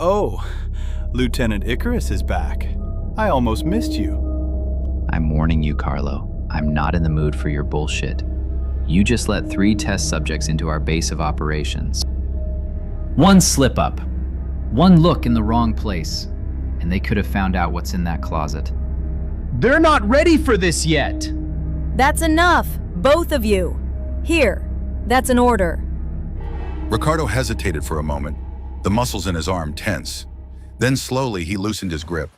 Oh, Lieutenant Icarus is back. I almost missed you. I'm warning you, Carlo. I'm not in the mood for your bullshit. You just let 3 test subjects into our base of operations. One slip-up, one look in the wrong place, and they could have found out what's in that closet. They're not ready for this yet! That's enough, both of you. Here, that's an order. Riccardo hesitated for a moment, the muscles in his arm tense. Then slowly he loosened his grip.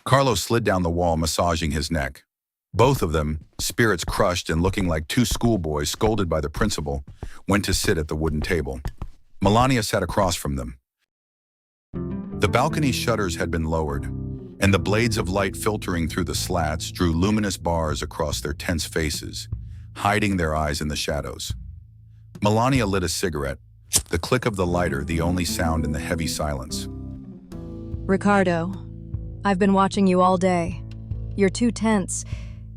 Carlo slid down the wall, massaging his neck. Both of them, spirits crushed and looking like 2 schoolboys scolded by the principal, went to sit at the wooden table. Melania sat across from them. The balcony shutters had been lowered, and the blades of light filtering through the slats drew luminous bars across their tense faces, hiding their eyes in the shadows. Melania lit a cigarette, the click of the lighter the only sound in the heavy silence. Riccardo, I've been watching you all day. You're too tense.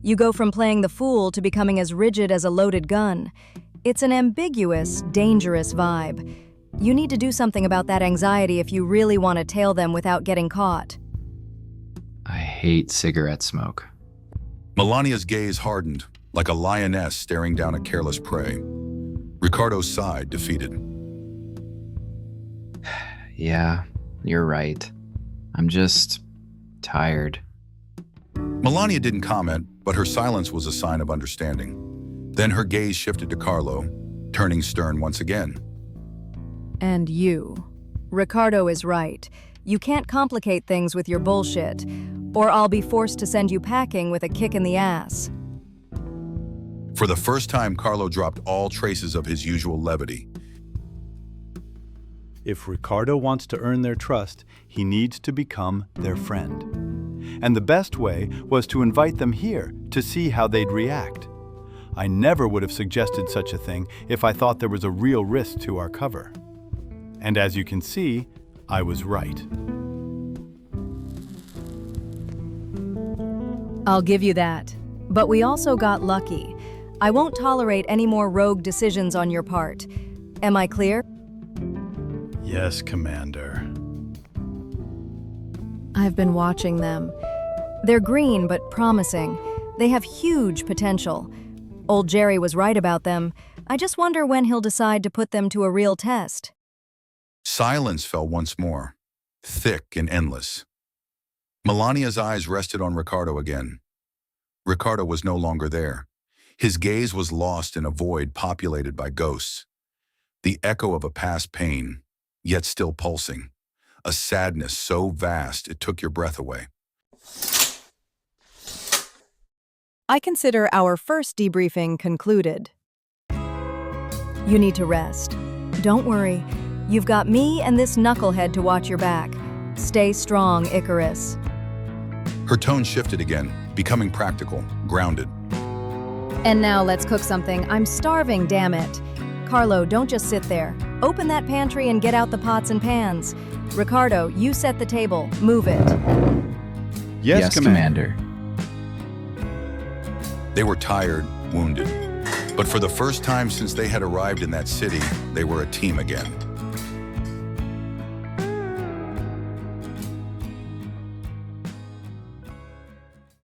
You go from playing the fool to becoming as rigid as a loaded gun. It's an ambiguous, dangerous vibe. You need to do something about that anxiety if you really want to tail them without getting caught. I hate cigarette smoke. Melania's gaze hardened, like a lioness staring down at careless prey. Riccardo sighed, defeated. Yeah, you're right. I'm just tired. Melania didn't comment, but her silence was a sign of understanding. Then her gaze shifted to Carlo, turning stern once again. And you. Riccardo is right. You can't complicate things with your bullshit, or I'll be forced to send you packing with a kick in the ass. For the first time, Carlo dropped all traces of his usual levity. If Riccardo wants to earn their trust, he needs to become their friend. And the best way was to invite them here to see how they'd react. I never would have suggested such a thing if I thought there was a real risk to our cover. And as you can see, I was right. I'll give you that. But we also got lucky. I won't tolerate any more rogue decisions on your part. Am I clear? Yes, Commander. I've been watching them. They're green but promising. They have huge potential. Old Jerry was right about them. I just wonder when he'll decide to put them to a real test. Silence fell once more, thick and endless. Melania's eyes rested on Riccardo again. Riccardo was no longer there. His gaze was lost in a void populated by ghosts. The echo of a past pain, yet still pulsing. A sadness so vast it took your breath away. I consider our first debriefing concluded. You need to rest. Don't worry. You've got me and this knucklehead to watch your back. Stay strong, Icarus. Her tone shifted again, becoming practical, grounded. And now let's cook something. I'm starving, damn it. Carlo, don't just sit there. Open that pantry and get out the pots and pans. Riccardo, you set the table. Move it. Yes, Commander. They were tired, wounded. But for the first time since they had arrived in that city, they were a team again.